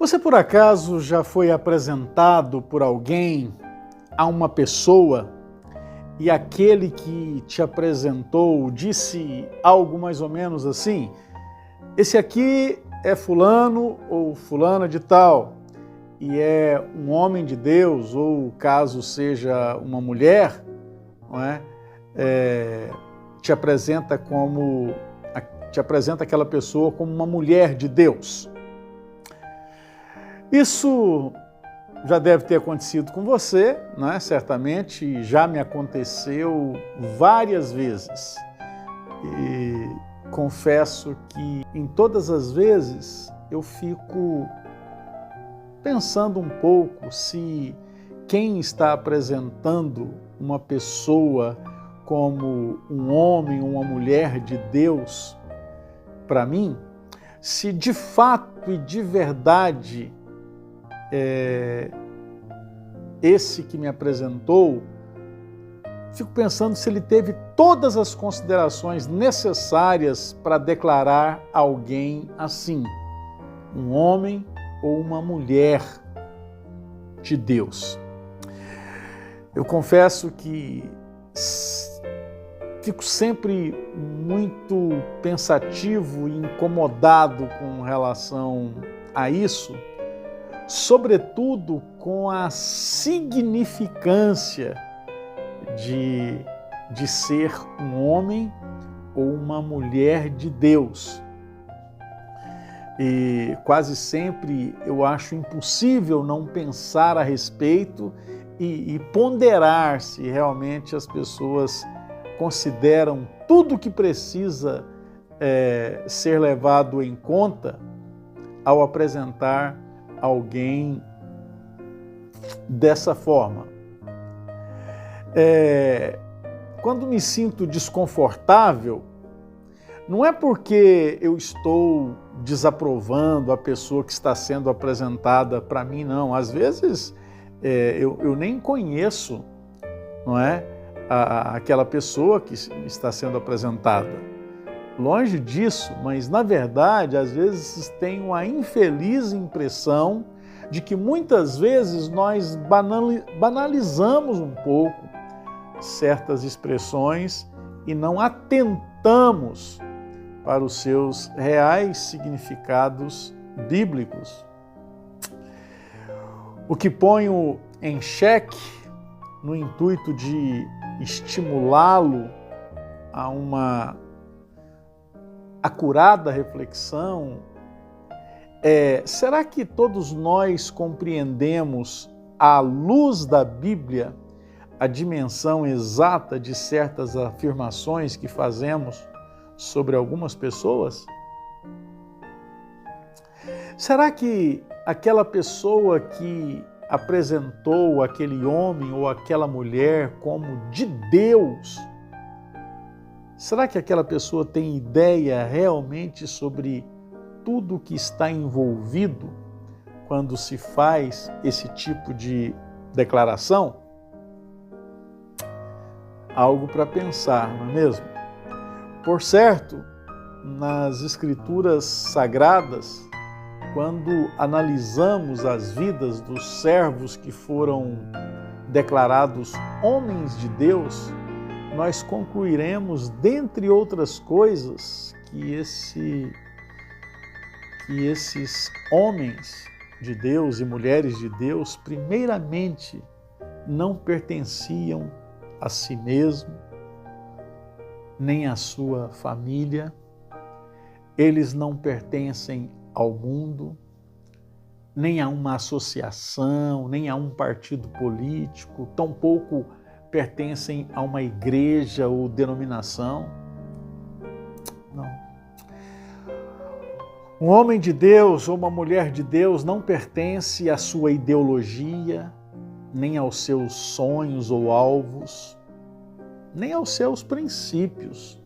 Você por acaso já foi apresentado por alguém a uma pessoa e aquele que te apresentou disse algo mais ou menos assim: esse aqui é fulano ou fulana de tal, e é um homem de Deus, ou caso seja uma mulher, não é? Te apresenta aquela pessoa como uma mulher de Deus. Isso já deve ter acontecido com você, né? Certamente já me aconteceu várias vezes. E confesso que em todas as vezes eu fico pensando um pouco se quem está apresentando uma pessoa como um homem, uma mulher de Deus para mim, se de fato e de verdade esse que me apresentou, fico pensando se ele teve todas as considerações necessárias para declarar alguém assim, um homem ou uma mulher de Deus. Eu confesso que fico sempre muito pensativo e incomodado com relação a isso, sobretudo com a significância de ser um homem ou uma mulher de Deus. E quase sempre eu acho impossível não pensar a respeito e ponderar se realmente as pessoas consideram tudo o que precisa ser levado em conta ao apresentar alguém dessa forma. Quando me sinto desconfortável, não é porque eu estou desaprovando a pessoa que está sendo apresentada para mim, não. Às vezes eu nem conheço, não é, aquela pessoa que está sendo apresentada. Longe disso, mas na verdade, às vezes tenho a infeliz impressão de que muitas vezes nós banalizamos um pouco certas expressões e não atentamos para os seus reais significados bíblicos. O que ponho em xeque, no intuito de estimulá-lo a uma acurada reflexão, será que todos nós compreendemos, à luz da Bíblia, a dimensão exata de certas afirmações que fazemos sobre algumas pessoas? Será que aquela pessoa que apresentou aquele homem ou aquela mulher como de Deus, será que aquela pessoa tem ideia realmente sobre tudo que está envolvido quando se faz esse tipo de declaração? Algo para pensar, não é mesmo? Por certo, nas Escrituras Sagradas, quando analisamos as vidas dos servos que foram declarados homens de Deus, nós concluiremos, dentre outras coisas, que esses homens de Deus e mulheres de Deus, primeiramente, não pertenciam a si mesmo, nem à sua família, eles não pertencem ao mundo, nem a uma associação, nem a um partido político, tampouco pertencem a uma igreja ou denominação. Não. Um homem de Deus ou uma mulher de Deus não pertence à sua ideologia, nem aos seus sonhos ou alvos, nem aos seus princípios,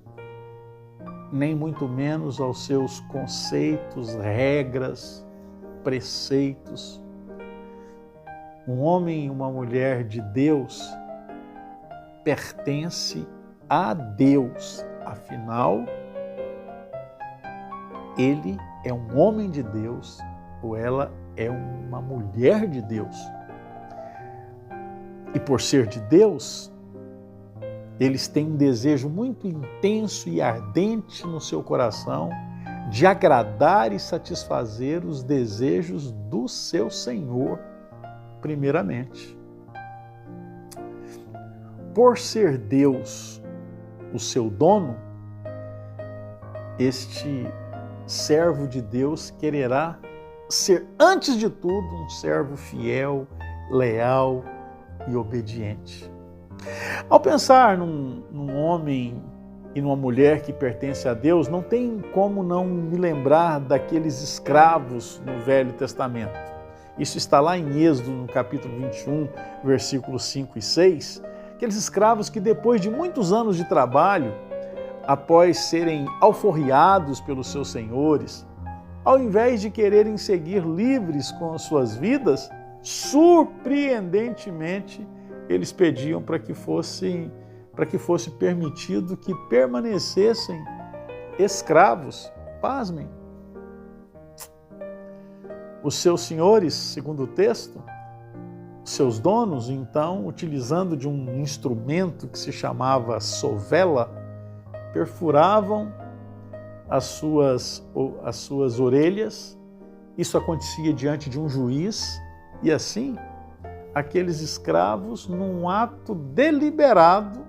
nem muito menos aos seus conceitos, regras, preceitos. Um homem e uma mulher de Deus pertence a Deus, afinal, ele é um homem de Deus ou ela é uma mulher de Deus. E por ser de Deus, eles têm um desejo muito intenso e ardente no seu coração de agradar e satisfazer os desejos do seu Senhor, primeiramente. Por ser Deus o seu dono, este servo de Deus quererá ser, antes de tudo, um servo fiel, leal e obediente. Ao pensar num homem e numa mulher que pertence a Deus, não tem como não me lembrar daqueles escravos no Velho Testamento. Isso está lá em Êxodo, no capítulo 21, versículos 5 e 6. Aqueles escravos que depois de muitos anos de trabalho, após serem alforriados pelos seus senhores, ao invés de quererem seguir livres com as suas vidas, surpreendentemente, eles pediam para que fosse permitido que permanecessem escravos. Pasmem. Os seus senhores, segundo o texto, seus donos, então, utilizando de um instrumento que se chamava sovela, perfuravam as suas orelhas. Isso acontecia diante de um juiz, e assim, aqueles escravos, num ato deliberado,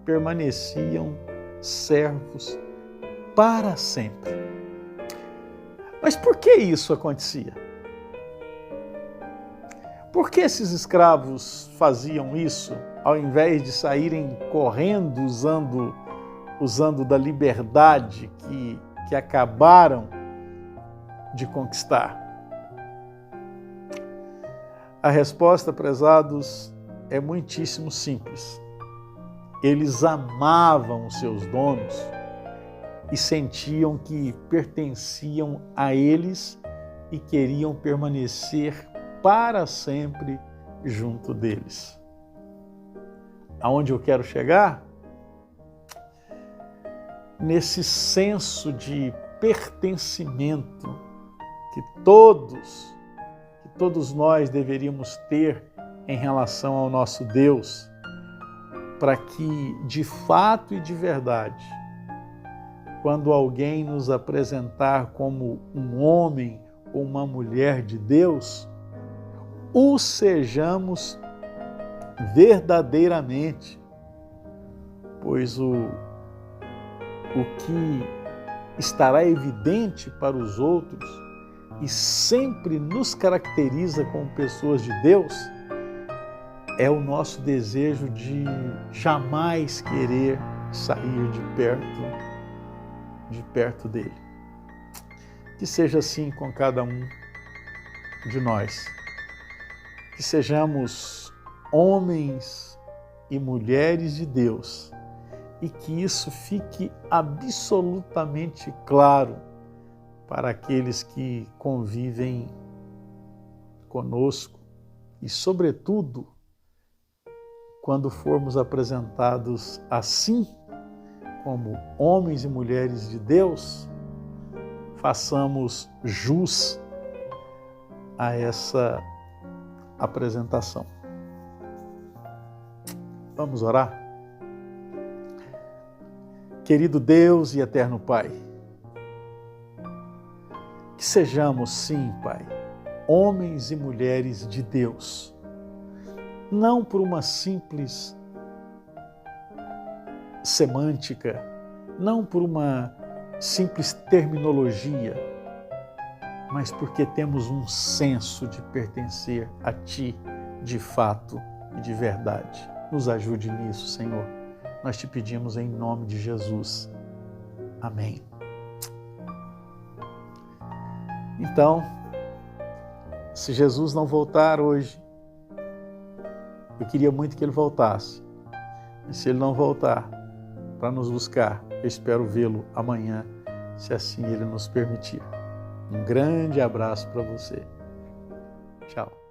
permaneciam servos para sempre. Mas por que isso acontecia? Por que esses escravos faziam isso, ao invés de saírem correndo usando da liberdade que acabaram de conquistar? A resposta, prezados, é muitíssimo simples. Eles amavam os seus donos e sentiam que pertenciam a eles e queriam permanecer para sempre junto deles. Aonde eu quero chegar? Nesse senso de pertencimento que todos nós deveríamos ter em relação ao nosso Deus, para que, de fato e de verdade, quando alguém nos apresentar como um homem ou uma mulher de Deus, o sejamos verdadeiramente, pois o que estará evidente para os outros e sempre nos caracteriza como pessoas de Deus é o nosso desejo de jamais querer sair de perto dele. Que seja assim com cada um de nós. Que sejamos homens e mulheres de Deus e que isso fique absolutamente claro para aqueles que convivem conosco e, sobretudo, quando formos apresentados assim, como homens e mulheres de Deus, façamos jus a essa apresentação. Vamos orar? Querido Deus e eterno Pai, que sejamos, sim, Pai, homens e mulheres de Deus, não por uma simples semântica, não por uma simples terminologia, mas porque temos um senso de pertencer a Ti de fato e de verdade. Nos ajude nisso, Senhor. Nós te pedimos em nome de Jesus. Amém. Então, se Jesus não voltar hoje, eu queria muito que ele voltasse. E se ele não voltar para nos buscar, eu espero vê-lo amanhã, se assim ele nos permitir. Um grande abraço para você. Tchau.